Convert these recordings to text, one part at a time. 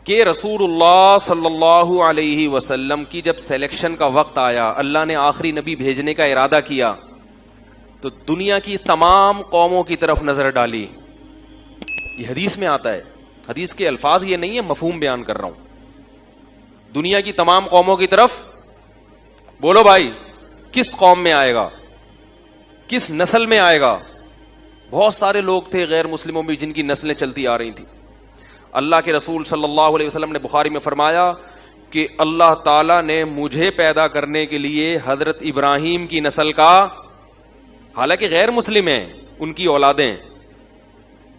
کہ رسول اللہ صلی اللہ علیہ وسلم کی جب سلیکشن کا وقت آیا, اللہ نے آخری نبی بھیجنے کا ارادہ کیا, تو دنیا کی تمام قوموں کی طرف نظر ڈالی. یہ حدیث میں آتا ہے, حدیث کے الفاظ یہ نہیں ہے, مفہوم بیان کر رہا ہوں. دنیا کی تمام قوموں کی طرف, بولو بھائی کس قوم میں آئے گا, کس نسل میں آئے گا؟ بہت سارے لوگ تھے غیر مسلموں میں جن کی نسلیں چلتی آ رہی تھیں. اللہ کے رسول صلی اللہ علیہ وسلم نے بخاری میں فرمایا کہ اللہ تعالیٰ نے مجھے پیدا کرنے کے لیے حضرت ابراہیم کی نسل کا, حالانکہ غیر مسلم ہیں ان کی اولادیں,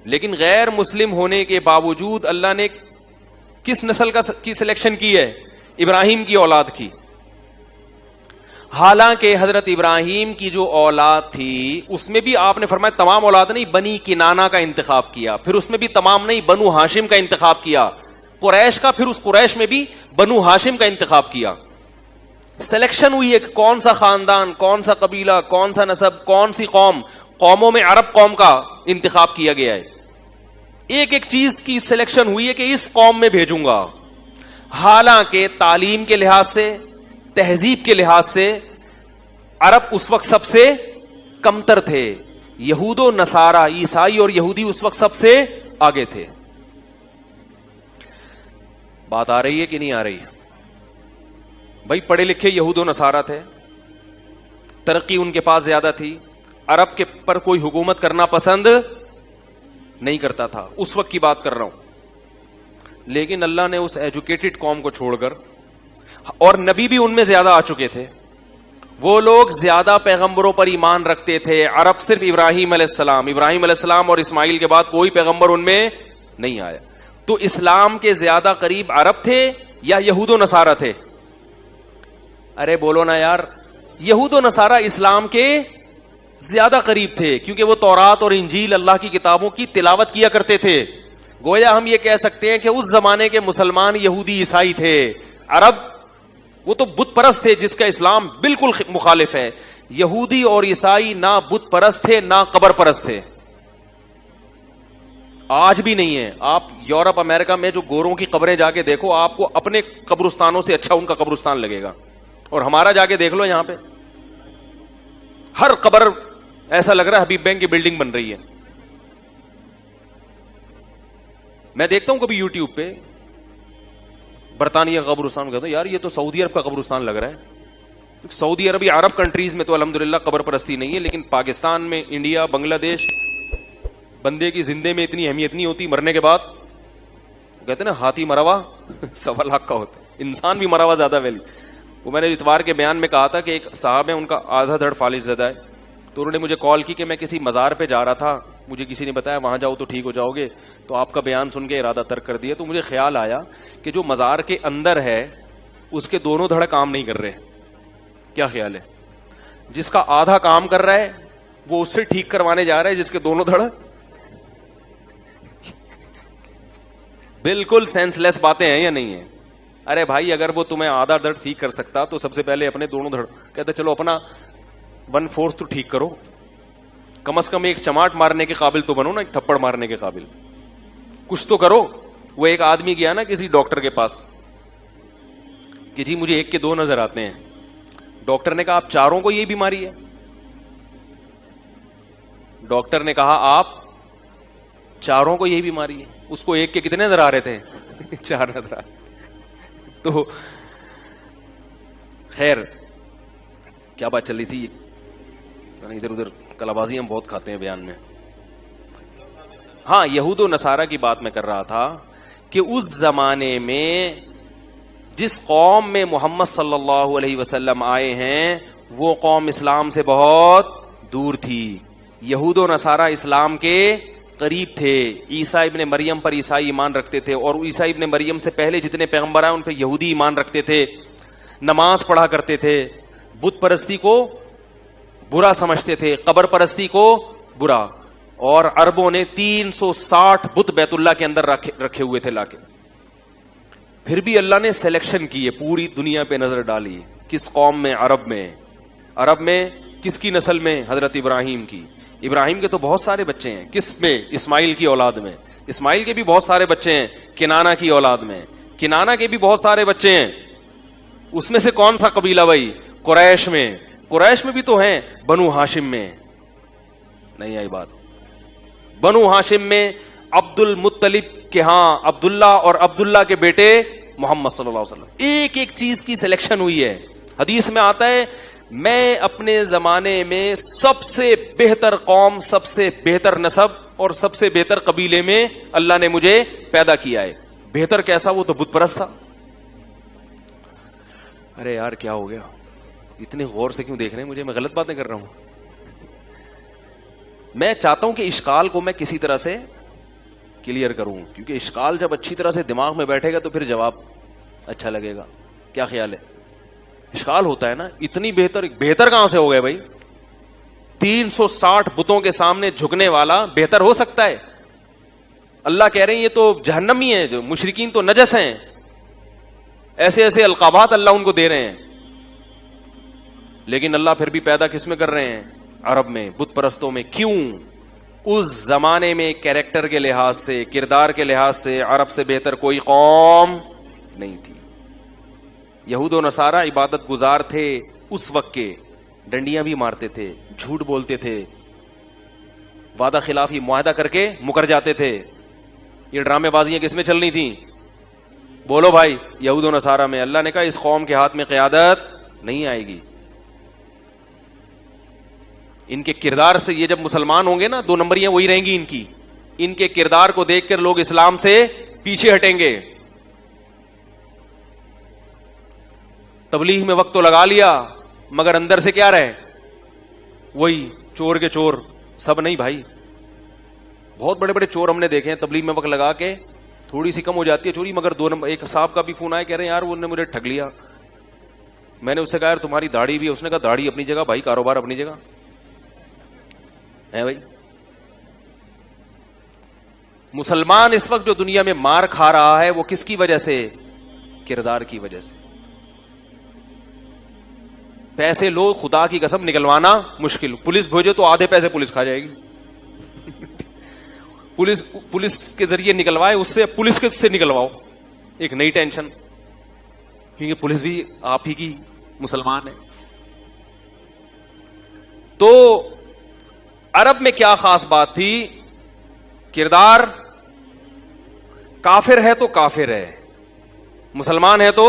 لیکن غیر مسلم ہونے کے باوجود اللہ نے کس نسل کی سلیکشن کی ہے؟ ابراہیم کی اولاد کی. حالانکہ حضرت ابراہیم کی جو اولاد تھی اس میں بھی آپ نے فرمایا تمام اولاد نہیں, بنی کنانہ کا انتخاب کیا, پھر اس میں بھی تمام نہیں, بنو ہاشم کا انتخاب کیا, قریش کا, پھر اس قریش میں بھی بنو ہاشم کا انتخاب کیا. سلیکشن ہوئی ہے کہ کون سا خاندان, کون سا قبیلہ, کون سا نسب, کون سی قوم. قوموں میں عرب قوم کا انتخاب کیا گیا ہے. ایک ایک چیز کی سلیکشن ہوئی ہے کہ اس قوم میں بھیجوں گا. حالانکہ تعلیم کے لحاظ سے, تہذیب کے لحاظ سے عرب اس وقت سب سے کمتر تھے. یہود و نصارہ, عیسائی اور یہودی اس وقت سب سے آگے تھے. بات آ رہی ہے کہ نہیں آ رہی ہے؟ بھائی پڑھے لکھے یہود و نصارہ تھے, ترقی ان کے پاس زیادہ تھی, عرب کے پر کوئی حکومت کرنا پسند نہیں کرتا تھا. اس وقت کی بات کر رہا ہوں. لیکن اللہ نے اس ایجوکیٹڈ قوم کو چھوڑ کر, اور نبی بھی ان میں زیادہ آ چکے تھے, وہ لوگ زیادہ پیغمبروں پر ایمان رکھتے تھے. عرب صرف ابراہیم علیہ السلام اور اسماعیل کے بعد کوئی پیغمبر ان میں نہیں آیا. تو اسلام کے زیادہ قریب عرب تھے یا یہود و نصارہ تھے؟ ارے بولو نا یار. یہود و نصارہ اسلام کے زیادہ قریب تھے, کیونکہ وہ تورات اور انجیل اللہ کی کتابوں کی تلاوت کیا کرتے تھے. گویا ہم یہ کہہ سکتے ہیں کہ اس زمانے کے مسلمان یہودی عیسائی تھے. عرب وہ تو بت پرست تھے, جس کا اسلام بالکل مخالف ہے. یہودی اور عیسائی نہ بت پرست تھے نہ قبر پرست تھے, آج بھی نہیں ہے. آپ یورپ امریکہ میں جو گوروں کی قبریں جا کے دیکھو, آپ کو اپنے قبرستانوں سے اچھا ان کا قبرستان لگے گا. اور ہمارا جا کے دیکھ لو, یہاں پہ ہر قبر ایسا لگ رہا ہے حبیب بینک کی بلڈنگ بن رہی ہے. میں دیکھتا ہوں کبھی یوٹیوب پہ برطانیہ کا قبرستان, کہتا ہوں یار یہ تو سعودی عرب کا قبرستان لگ رہا ہے. سعودی عرب یا عرب کنٹریز میں تو الحمدللہ قبر پرستی نہیں ہے, لیکن پاکستان میں, انڈیا, بنگلہ دیش, بندے کی زندے میں اتنی اہمیت نہیں ہوتی, مرنے کے بعد کہتے ہیں نا ہاتھی مرا ہوا 1.25 لاکھ کا ہوتا ہے, انسان بھی مرا ہوا زیادہ ویلی. وہ میں نے اتوار کے بیان میں کہا تھا کہ ایک صاحب ہے, ان کا آدھا دھڑ فالج زدہ ہے, تو انہوں نے مجھے کال کی کہ میں کسی مزار پہ جا رہا تھا, مجھے کسی نے بتایا وہاں جاؤ تو ٹھیک ہو جاؤ گے, تو آپ کا بیان سن کے ارادہ ترک کر دیا. تو مجھے خیال آیا کہ جو مزار کے اندر ہے اس کے دونوں دھڑ کام نہیں کر رہے. کیا خیال ہے؟ جس کا آدھا کام کر رہا ہے وہ اس سے ٹھیک کروانے جا رہا ہے جس کے دونوں دھڑ. بالکل سینس لیس باتیں ہیں یا نہیں ہیں؟ ارے بھائی اگر وہ تمہیں آدھا دھڑ ٹھیک کر سکتا تو سب سے پہلے اپنے دونوں دھڑ, کہتے چلو اپنا 1/4 تو ٹھیک کرو, کم از کم ایک چماٹ مارنے کے قابل تو بنو نا, ایک تھپڑ مارنے کے قابل کچھ تو کرو. وہ ایک آدمی گیا نا کسی ڈاکٹر کے پاس کہ جی مجھے 1 کے 2 نظر آتے ہیں. ڈاکٹر نے کہا آپ چاروں کو یہی بیماری ہے؟ ڈاکٹر نے کہا آپ چاروں کو یہی بیماری ہے. اس کو 1 کے کتنے نظر آ رہے تھے؟ 4 نظر آ رہے. تو خیر کیا بات چل رہی تھی, ادھر ادھر کلابازی ہم بہت کھاتے ہیں بیان میں. ہاں یہود و نصارہ کی بات میں کر رہا تھا کہ اس زمانے میں جس قوم میں محمد صلی اللہ علیہ وسلم آئے ہیں وہ قوم اسلام سے بہت دور تھی. یہود و نصارہ اسلام کے قریب تھے. عیسیٰ ابن مریم پر عیسائی ایمان رکھتے تھے, اور عیسیٰ ابن مریم سے پہلے جتنے پیغمبر آئے ان پہ یہودی ایمان رکھتے تھے, نماز پڑھا کرتے تھے, بت پرستی کو برا سمجھتے تھے, قبر پرستی کو برا. اور عربوں نے 360 بت بیت اللہ کے اندر رکھے ہوئے تھے لا کے. پھر بھی اللہ نے سلیکشن کی ہے, پوری دنیا پہ نظر ڈالی. کس قوم میں؟ عرب میں کس کی نسل میں؟ حضرت ابراہیم کی. ابراہیم کے تو بہت سارے بچے ہیں. کس میں؟ اسماعیل کی اولاد میں. اسماعیل کے بھی بہت سارے بچے ہیں کنانہ کی اولاد میں. کنانہ کے بھی بہت سارے بچے ہیں, اس میں سے کون سا قبیلہ بھائی؟ قریش میں. قریش میں بھی تو ہیں, بنو ہاشم میں نہیں آئی بات. بنو ہاشم میں عبد المطلب کے ہاں عبداللہ اور عبداللہ کے بیٹے محمد صلی اللہ علیہ وسلم. ایک ایک چیز کی سلیکشن ہوئی ہے. حدیث میں آتا ہے میں اپنے زمانے میں سب سے بہتر قوم, سب سے بہتر نسب اور سب سے بہتر قبیلے میں اللہ نے مجھے پیدا کیا ہے. بہتر کیسا؟ وہ تو بت پرست تھا. ارے یار کیا ہو گیا, اتنے غور سے کیوں دیکھ رہے ہیں مجھے؟ میں غلط باتیں کر رہا ہوں؟ میں چاہتا ہوں کہ اشکال کو میں کسی طرح سے کلیئر کروں, کیونکہ اشکال جب اچھی طرح سے دماغ میں بیٹھے گا تو پھر جواب اچھا لگے گا. کیا خیال ہے؟ اشکال ہوتا ہے نا, اتنی بہتر کہاں سے ہو گئے بھائی؟ 360 بتوں کے سامنے جھکنے والا بہتر ہو سکتا ہے؟ اللہ کہہ رہے ہیں یہ تو جہنمی ہیں, جو مشرکین تو نجس ہیں. ایسے ایسے القابات اللہ ان کو دے رہے ہیں, لیکن اللہ پھر بھی پیدا کس میں کر رہے ہیں؟ عرب میں, بت پرستوں میں. کیوں؟ اس زمانے میں کیریکٹر کے لحاظ سے, کردار کے لحاظ سے عرب سے بہتر کوئی قوم نہیں تھی. یہود و نصارہ عبادت گزار تھے اس وقت کے, ڈنڈیاں بھی مارتے تھے, جھوٹ بولتے تھے, وعدہ خلافی معاہدہ کر کے مکر جاتے تھے. یہ ڈرامے بازیاں کس میں چلنی تھیں؟ بولو بھائی, یہود و نصارہ میں. اللہ نے کہا اس قوم کے ہاتھ میں قیادت نہیں آئے گی. ان کے کردار سے یہ جب مسلمان ہوں گے نا, 2 نمبریاں وہی رہیں گی ان کی. ان کے کردار کو دیکھ کر لوگ اسلام سے پیچھے ہٹیں گے. تبلیغ میں وقت تو لگا لیا, مگر اندر سے کیا رہے؟ وہی چور کے چور. سب نہیں بھائی, بہت بڑے بڑے چور ہم نے دیکھے ہیں تبلیغ میں وقت لگا کے تھوڑی سی کم ہو جاتی ہے چوری, مگر 2 نمبر. ایک صاحب کا بھی فون آیا, کہہ رہے ہیں یار وہ نے مجھے ٹھگ لیا. میں نے اس سے کہا یار تمہاری داڑھی بھی؟ اس نے کہا داڑھی اپنی جگہ بھائی, کاروبار اپنی جگہ ہے بھائی. مسلمان اس وقت جو دنیا میں مار کھا رہا ہے وہ کس کی وجہ سے؟ کردار کی وجہ سے. پیسے لو, خدا کی قسم نکلوانا مشکل. پولیس بھیجو تو آدھے پیسے پولیس کھا جائے گی. پولیس کے ذریعے نکلوائے, اس سے پولیس کے سے نکلواؤ, ایک نئی ٹینشن, کیونکہ پولیس بھی آپ ہی کی مسلمان ہے. تو عرب میں کیا خاص بات تھی؟ کردار. کافر ہے تو کافر ہے, مسلمان ہے تو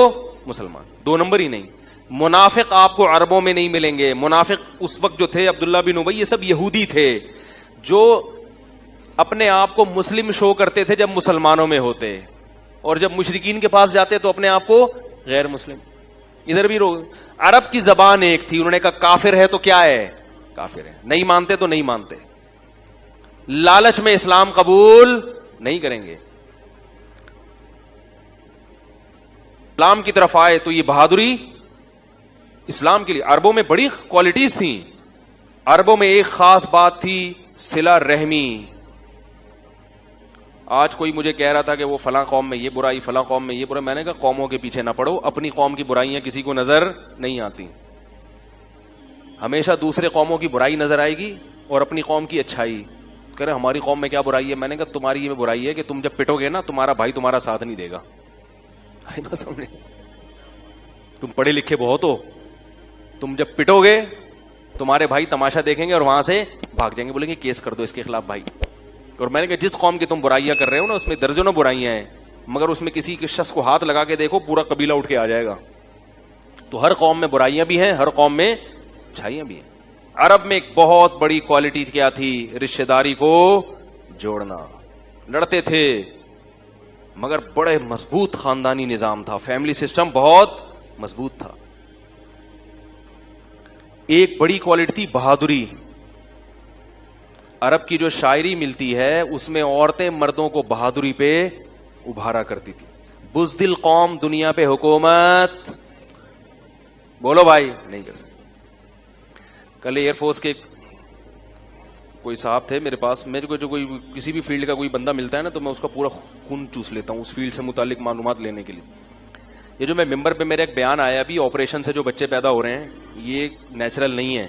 مسلمان, 2 نمبر ہی نہیں. منافق آپ کو عربوں میں نہیں ملیں گے. منافق اس وقت جو تھے عبداللہ بن ابی, یہ سب یہودی تھے جو اپنے آپ کو مسلم شو کرتے تھے جب مسلمانوں میں ہوتے, اور جب مشرکین کے پاس جاتے تو اپنے آپ کو غیر مسلم. ادھر بھی عرب کی زبان ایک تھی, انہوں نے کہا کافر ہے تو کیا ہے؟ کافر ہے. نہیں مانتے تو نہیں مانتے, لالچ میں اسلام قبول نہیں کریں گے. اسلام کی طرف آئے تو یہ بہادری اسلام کے لیے. عربوں میں بڑی کوالٹیز تھیں. عربوں میں ایک خاص بات تھی, صلہ رحمی. آج کوئی مجھے کہہ رہا تھا کہ وہ فلاں قوم میں یہ برائی, فلاں قوم میں یہ برائی. میں نے کہا قوموں کے پیچھے نہ پڑو, اپنی قوم کی برائیاں کسی کو نظر نہیں آتی. ہمیشہ دوسرے قوموں کی برائی نظر آئے گی اور اپنی قوم کی اچھائی. کہہ رہے ہماری قوم میں کیا برائی ہے؟ میں نے کہا تمہاری یہ برائی ہے کہ تم جب پٹو گے نا تمہارا بھائی تمہارا ساتھ نہیں دے گا. تم پڑھے لکھے بہت ہو, تم جب پٹو گے تمہارے بھائی تماشا دیکھیں گے اور وہاں سے بھاگ جائیں گے, بولیں گے کیس کر دو اس کے خلاف بھائی. اور میں نے کہا جس قوم کی تم برائیاں کر رہے ہو نا اس میں درجنوں برائیاں ہیں, مگر اس میں کسی کے شخص کو ہاتھ لگا کے دیکھو پورا قبیلہ اٹھ کے آ جائے گا. تو ہر قوم میں برائیاں بھی ہیں, ہر قوم میں اچھائیاں بھی ہیں. عرب میں ایک بہت بڑی کوالٹی کیا تھی؟ رشتہ داری کو جوڑنا. لڑتے تھے مگر بڑے مضبوط خاندانی نظام تھا, فیملی سسٹم بہت مضبوط تھا. ایک بڑی کوالٹی تھی بہادری. عرب کی جو شاعری ملتی ہے اس میں عورتیں مردوں کو بہادری پہ ابھارا کرتی تھی. بزدل قوم دنیا پہ حکومت, بولو بھائی, نہیں کر سکتے. کل ایئر فورس کے کوئی صاحب تھے میرے پاس. میرے کو جو کوئی کسی بھی فیلڈ کا کوئی بندہ ملتا ہے نا تو میں اس کا پورا خون چوس لیتا ہوں اس فیلڈ سے متعلق معلومات لینے کے لیے. یہ جو میں ممبر پہ میرا ایک بیان آیا ابھی, آپریشن سے جو بچے پیدا ہو رہے ہیں یہ نیچرل نہیں ہے,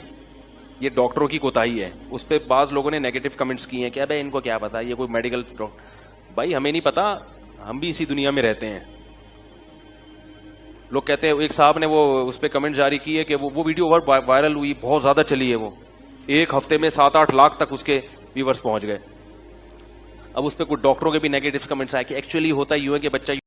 یہ ڈاکٹروں کی کوتاہی ہے. اس پہ بعض لوگوں نے نیگیٹو کمنٹس کیے ہیں کہ بھائی ان کو کیا پتا, یہ کوئی میڈیکل. بھائی ہمیں نہیں پتا, ہم بھی اسی دنیا میں رہتے ہیں. لوگ کہتے ہیں, ایک صاحب نے وہ اس پہ کمنٹ جاری کی ہے کہ وہ ویڈیو وائرل ہوئی, بہت زیادہ چلی ہے, وہ ایک ہفتے میں 7-8 لاکھ تک اس کے ویورز پہنچ گئے. اب اس پہ کچھ ڈاکٹروں کے بھی نیگیٹو کمنٹس آئے کہ ایکچولی ہوتا یوں ہے کہ بچہ